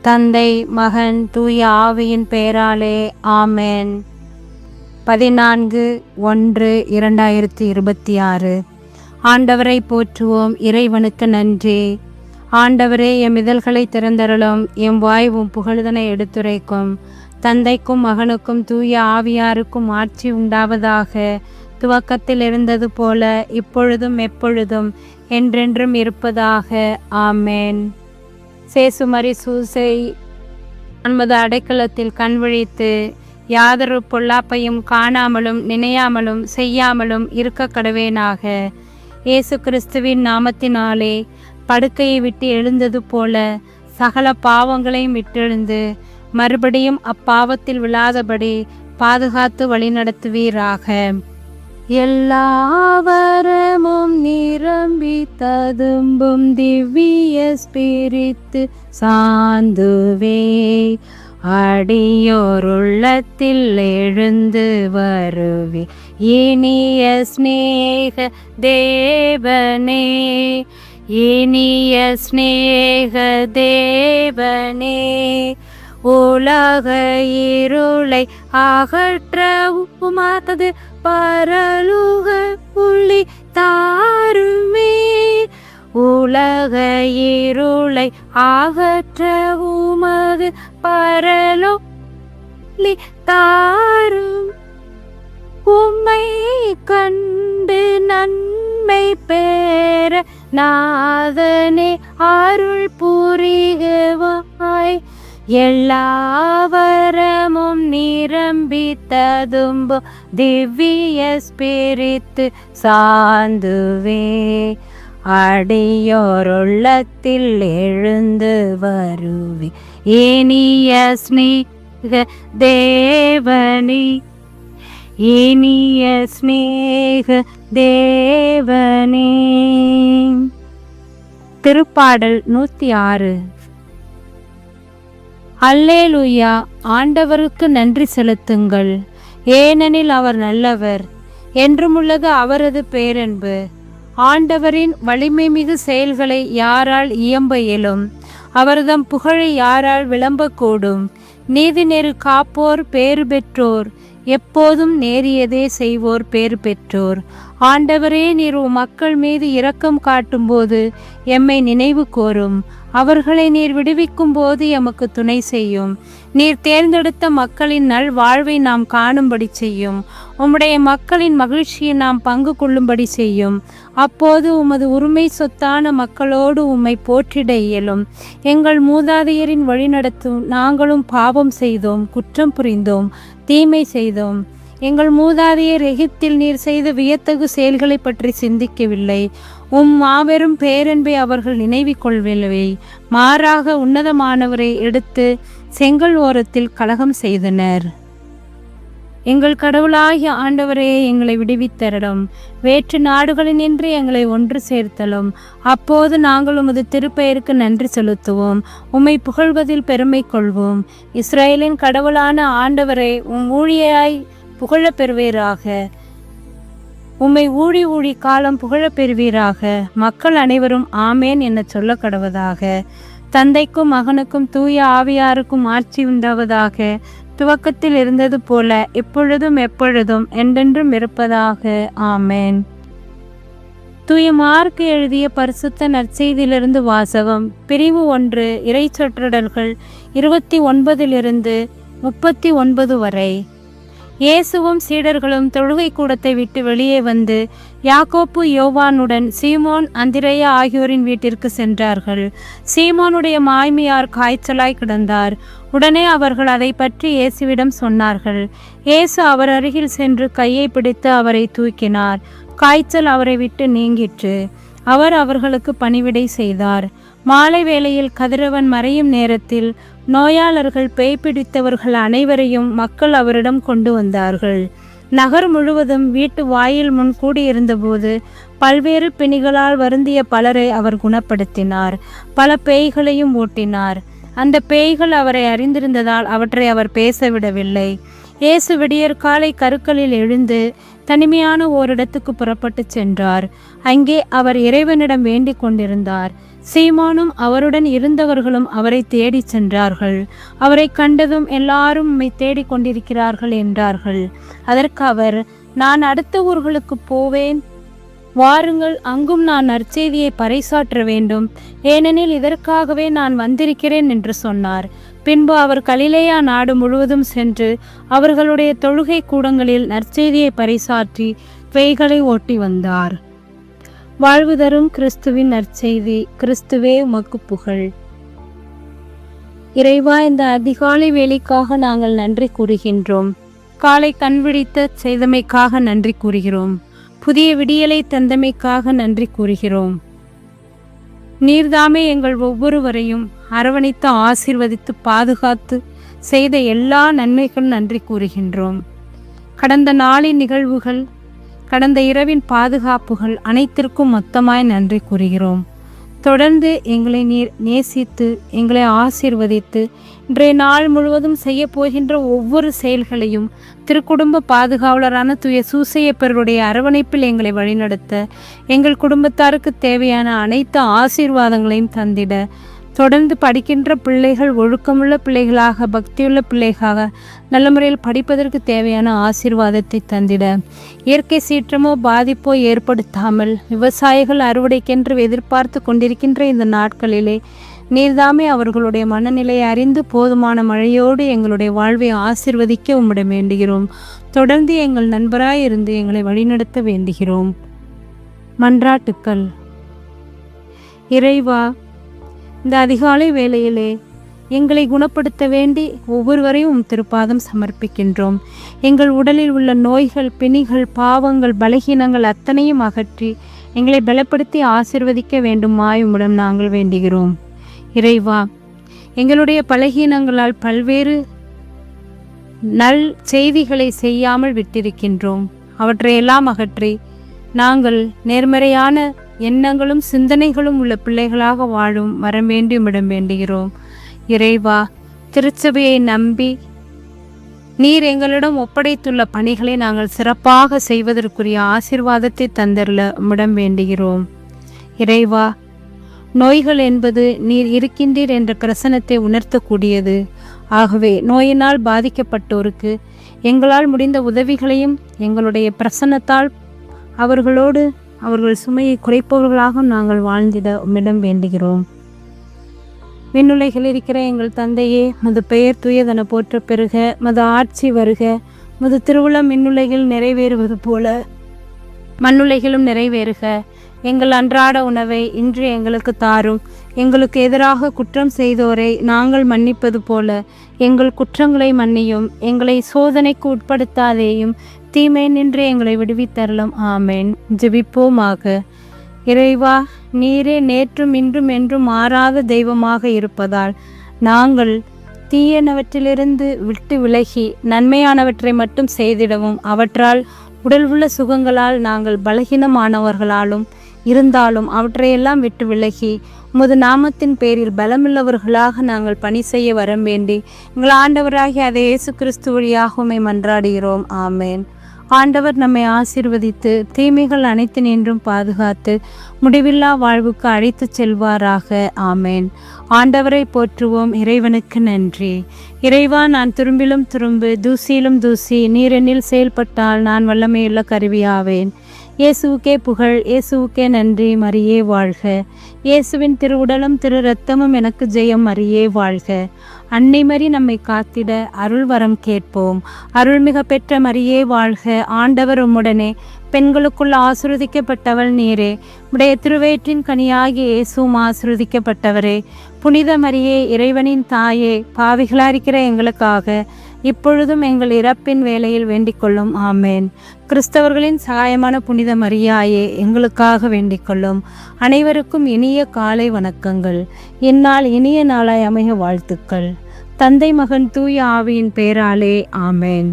தந்தை, மகன், தூய ஆவியின் பெயராலே ஆமென். 14/1/2026. ஆண்டவரை போற்றுவோம். இறைவனுக்கு நன்றி. ஆண்டவரே, எம் இதழ்களை திறந்தருளும். எம் வாய் உம் புகழ்தனை எடுத்துரைக்கும். தந்தைக்கும் மகனுக்கும் தூய ஆவியாருக்கும் ஆட்சி உண்டாவதாக. துவக்கத்தில் இருந்தது போல இப்பொழுதும் எப்பொழுதும் என்றென்றும் இருப்பதாக. ஆமென். சேசுமரி சூசை நமது அடைக்கலத்தில் கண்விழித்து யாதொரு பொல்லாப்பையும் காணாமலும் நினையாமலும் செய்யாமலும் இருக்க கடவேனாக. இயேசு கிறிஸ்துவின் நாமத்தினாலே படுக்கையை விட்டு எழுந்தது போல சகல பாவங்களையும் விட்டெழுந்து மறுபடியும் அப்பாவத்தில் விழாதபடி பாதுகாத்து வழிநடத்துவீராக. எல்லாவரமும் நிரம்பி ததும்பும் திவ்ய ஸ்பிரித்து சாந்துவே அடியோருள்ளத்தில் எழுந்து வருவி இனிய ஸ்நேக தேவனே, இனிய ஸ்நேக தேவனே, உலக இருளை அகற்ற உமாத்தது பரலுக புள்ளி தாருமே, உலக இருளை அகற்ற உமது பரலொளி தாரும். உம்மை கண்டு நன்மை பெற நாதனே அருள் புரிகவாய். எல்லாவரமும் நிரம்பி ததும்பும் திவ்ய ஸ்பிரித்து சாந்துவே அடியோருள்ளத்தில் எழுந்து வருவி இனிய ஸ்நேக தேவனே, இனிய ஸ்நேக தேவனே. திருப்பாடல் 106. அல்லேலூயா. ஆண்டவருக்கு நன்றி செலுத்துங்கள், ஏனெனில் அவர் நல்லவர், என்றுமுள்ளது அவரது பேரன்பு. ஆண்டவரின் வலிமை மிகு செயல்களை யாரால் இயம்ப இயலும்? அவர்தம் புகழை யாரால் விளம்பக்கூடும்? நீதி நெறி காப்போர் பேறு பெற்றோர், எப்போதும் நேரியதே செய்வோர் பேறு பெற்றோர். ஆண்டவரே, நீர் மக்கள் மீது இரக்கம் காட்டும்போது எம்மை நினைவு கோரும். அவர்களை நீர் விடுவிக்கும் போது எமக்கு துணை செய்யும். நீர் தேர்ந்தெடுத்த மக்களின் நல் வாழ்வை நாம் காணும்படி செய்யும். உம்முடைய மக்களின் மகிழ்ச்சியை நாம் பங்கு கொள்ளும்படி செய்யும். அப்போது உமது உரிமை சொத்தான மக்களோடு உம்மை போற்றிட இயலும். எங்கள் மூதாதையரின் வழிநடத்தும் நாங்களும் பாவம் செய்தோம், குற்றம் புரிந்தோம், தீமை செய்தோம். எங்கள் மூதாதையர் எகிப்தில் நீர் செய்த வியத்தகு செயல்களை பற்றி சிந்திக்கவில்லை. உம் மாபெரும் பேரன்பை அவர்கள் நினைவில் கொள்ளவில்லை. மாறாக உன்னதமானவரை எடுத்து செங்கல் ஓரத்தில் கலகம் செய்தனர். எங்கள் கடவுளாகிய ஆண்டவரே, எங்களை விடுவித்தரலும். வேற்று நாடுகளினின்று எங்களை ஒன்று சேர்த்தலும். அப்போது நாங்கள் உமது திருப்பெயருக்கு நன்றி செலுத்துவோம், உம்மை புகழ்வதில் பெருமை கொள்வோம். இஸ்ரேலின் கடவுளான ஆண்டவரை உம் ஊழியாய் புகழப் பெறுவீராக. உம்மை ஊழி ஊழி காலம் புகழப் பெறுவீராக. மக்கள் அனைவரும் ஆமேன் என சொல்ல கடவதாக. தந்தைக்கும் மகனுக்கும் தூய ஆவியாருக்கும் ஆட்சி உண்டாவதாக. துவக்கத்தில் இருந்தது போல இப்பொழுதும் எப்பொழுதும் என்றென்றும் இருப்பதாக. ஆமேன். தூய மார்க்கு எழுதிய பரிசுத்த நற்செய்தியிலிருந்து வாசகம். பிரிவு 1. இறை சொற்றொடர்கள் 29 39 வரை. இயேசுவும் சீடர்களும் தொழுகை கூடத்தை விட்டு வெளியே வந்து யாக்கோப்பு யோவானுடன் சீமோன் அந்திரேயா ஆகியோரின் வீட்டிற்கு சென்றார்கள். சீமோனுடைய மாமியார் காய்ச்சலாய் கிடந்தார். உடனே அவர்கள் அதை பற்றி இயேசுவிடம் சொன்னார்கள். இயேசு அவர் அருகில் சென்று கையை பிடித்து அவரை தூக்கினார். காய்ச்சல் அவரை விட்டு நீங்கிற்று. அவர் அவர்களுக்கு பணிவிடை செய்தார். மாலை வேளையில் கதிரவன் மறையும் நேரத்தில் நோயாளர்கள், பேய் பிடித்தவர்கள் அனைவரையும் மக்கள் அவரிடம் கொண்டு வந்தார்கள். நகர் முழுவதும் வீட்டு வாயில் முன் கூடியிருந்தபோது பல்வேறு பிணிகளால் வருந்திய பலரை அவர் குணப்படுத்தினார். பல பேய்களையும் ஓட்டினார். அந்த பேய்கள் அவரை அறிந்திருந்ததால் அவற்றை அவர் பேசவிடவில்லை. இயேசு விடியற்காலை கருக்களில் எழுந்து தனிமையான ஓரிடத்துக்கு புறப்பட்டு சென்றார். அங்கே அவர் இறைவனிடம் வேண்டிக் கொண்டிருந்தார். சீமோனும் அவருடன் இருந்தவர்களும் அவரை தேடிச் சென்றார்கள். அவரை கண்டதும் எல்லாரும் உம்மை தேடிக் கொண்டிருக்கிறார்கள் என்றார்கள். அதற்கு அவர், நான் அடுத்த ஊர்களுக்கு போவேன், வாருங்கள், அங்கும் நான் நற்செய்தியை பறைசாற்ற வேண்டும், ஏனெனில் இதற்காகவே நான் வந்திருக்கிறேன் என்று சொன்னார். பின்பு அவர் கலிலேயா நாடு முழுவதும் சென்று அவர்களுடைய தொழுகை கூடங்களில் நற்செய்தியை பறைசாற்றி பேய்களை ஓட்டி வந்தார். வாழ்வு தரும் கிறிஸ்துவின் நற்செய்தி. கிறிஸ்துவே உமக்கு புகழ். இறைவா, இந்த அதிகாலை வேலைக்காக நாங்கள் நன்றி கூறுகின்றோம். காலை கண்விழித்த செய்தமைக்காக நன்றி கூறுகிறோம். புதிய விடியலை தந்தமைக்காக நன்றி கூறுகிறோம். நீர்தாமே எங்கள் ஒவ்வொருவரையும் அரவணைத்து ஆசீர்வதித்து பாதுகாத்து செய்த எல்லா நன்மைகளும் நன்றி கூறுகின்றோம். கடந்த நாளின் நிகழ்வுகள், கடந்த இரவின் பாதுகாப்புகள் அனைத்திற்கும் மொத்தமாய் நன்றி கூறுகிறோம். தொடர்ந்து எங்களை நீர் நேசித்து எங்களை ஆசீர்வதித்து இன்றைய நாள் முழுவதும் செய்ய போகின்ற ஒவ்வொரு செயல்களையும் திருக்குடும்ப பாதுகாவலரான தூய சூசையப்பருடைய அரவணைப்பில் எங்களை வழிநடத்த, எங்கள் குடும்பத்தாருக்கு தேவையான அனைத்து ஆசீர்வாதங்களையும் தந்திட, தொடர்ந்து படிக்கின்ற பிள்ளைகள் ஒழுக்கமுள்ள பிள்ளைகளாக, பக்தியுள்ள பிள்ளைகளாக, நல்ல முறையில் படிப்பதற்கு தேவையான ஆசீர்வாதத்தை தந்திட, இயற்கை சீற்றமோ பாதிப்போ ஏற்படுத்தாமல் விவசாயிகள் அறுவடைக்கென்று எதிர்பார்த்து கொண்டிருக்கின்ற இந்த நாட்களிலே நீர்தாமே அவர்களுடைய மனநிலையை அறிந்து போதுமான மழையோடு எங்களுடைய வாழ்வை ஆசீர்வதிக்க உம்மிடம் வேண்டுகிறோம். தொடர்ந்து எங்கள் நண்பராய் இருந்து எங்களை வழிநடத்த வேண்டுகிறோம். மன்றாட்டுக்கள். இறைவா, இந்த அதிகாலை வேளையிலே எங்களை குணப்படுத்த வேண்டி ஒவ்வொருவரையும் திருப்பாதம் சமர்ப்பிக்கின்றோம். எங்கள் உடலில் உள்ள நோய்கள், பிணிகள், பாவங்கள், பலகீனங்கள் அத்தனையும் அகற்றி எங்களை பலப்படுத்தி ஆசீர்வதிக்க வேண்டுமாய் உம்மிடம் நாங்கள் வேண்டுகிறோம். இறைவா, எங்களுடைய பலகீனங்களால் பல்வேறு நல் செய்திகளை செய்யாமல் விட்டிருக்கின்றோம். அவற்றையெல்லாம் அகற்றி நாங்கள் நேர்மறையான எண்ணங்களும் சிந்தனைகளும் உள்ள பிள்ளைகளாக வாழும் வரம் வேண்டி உம்மிடம் வேண்டுகிறோம். இறைவா, திருச்சபையை நம்பி நீர் எங்களிடம் ஒப்படைத்துள்ள பணிகளை நாங்கள் சிறப்பாக செய்வதற்குரிய ஆசீர்வாதத்தை தந்தருள உம்மிடம் வேண்டுகிறோம். இறைவா, நோய்கள் என்பது நீர் இருக்கின்றீர் என்ற பிரசனத்தை உணர்த்தக்கூடியது. ஆகவே நோயினால் பாதிக்கப்பட்டோருக்கு எங்களால் முடிந்த உதவிகளையும் எங்களுடைய பிரசன்னத்தால் அவர்களோடு அவர்கள் சுமையை குறைப்பவர்களாக நாங்கள் வாழ்ந்திட உம்மிடம் வேண்டுகிறோம். விண்ணுலகில் இருக்கிற எங்கள் தந்தையே, மது பெயர் தூயதென போற்ற பெறுக, மது ஆட்சி வருக, மது திருவுளம் விண்ணுலகில் நிறைவேறுவது போல மண்ணுலகிலும் நிறைவேறுக. எங்கள் அன்றாட உணவை இன்று எங்களுக்கு தாரும். எங்களுக்கு எதிராக குற்றம் செய்தோரை நாங்கள் மன்னிப்பது போல எங்கள் குற்றங்களை மன்னியும். எங்களை சோதனைக்கு உட்படுத்தாதேயும், தீமை நின்று எங்களை விடுவித்தருளும். ஆமேன். ஜெபிப்போமாக. இறைவா, நீரே நேற்றும் இன்றும் என்றும் மாறாத தெய்வமாக இருப்பதால் நாங்கள் தீயனவற்றிலிருந்து விட்டு விலகி நன்மையானவற்றை மட்டும் செய்திடவும், அவற்றால் உடல் உள்ள சுகங்களால் நாங்கள் பலகீனமானவர்களாலும் இருந்தாலும் அவற்றையெல்லாம் விட்டு விலகி உமது நாமத்தின் பேரில் பலமுள்ளவர்களாக நாங்கள் பணி செய்ய வரம் வேண்டி எங்கள் ஆண்டவராகிய அதே இயேசு கிறிஸ்து வழியாக உம்மை மன்றாடுகிறோம். ஆமேன். ஆண்டவர் நம்மை ஆசீர்வதித்து தீமைகள் அனைத்து நின்றும் பாதுகாத்து முடிவில்லா வாழ்வுக்கு அழைத்து செல்வாராக. ஆமேன். ஆண்டவரை போற்றுவோம். இறைவனுக்கு நன்றி. இறைவா, நான் துரும்பிலும் துரும்பு, தூசியிலும் தூசி, நீரெண்ணில் செயல்பட்டால் நான் வல்லமையுள்ள கருவியாவேன். இயேசுவுக்கே புகழ், இயேசுவுக்கே நன்றி. மரியே வாழ்க. இயேசுவின் திருவுடலும் திரு இரத்தமும் எனக்கு ஜெயம். மரியே வாழ்க. அன்னை மரி நம்மை காத்திட அருள் வரம் கேட்போம். அருள்மிக பெற்ற மரியே வாழ்க. ஆண்டவர் உம்முடனே, பெண்களுக்குள் ஆசீர்வதிக்கப்பட்டவள் நீரே. உடைய திருவயிற்றின் கனியாகிய இயேசுவும் ஆசீர்வதிக்கப்பட்டவரே. புனித மரியே, இறைவனின் தாயே, பாவிகளாயிருக்கிற எங்களுக்காக இப்பொழுதும் எங்கள் இறப்பின் வேளையில் வேண்டிக் கொள்ளும். ஆமேன். கிறிஸ்தவர்களின் சகாயமான புனித மரியாயே, எங்களுக்காக வேண்டிக் கொள்ளும். அனைவருக்கும் இனிய காலை வணக்கங்கள். இந்நாள் இனிய நாளாய் அமைய வாழ்த்துக்கள். தந்தை, மகன், தூய ஆவியின் பேராலே. ஆமேன்.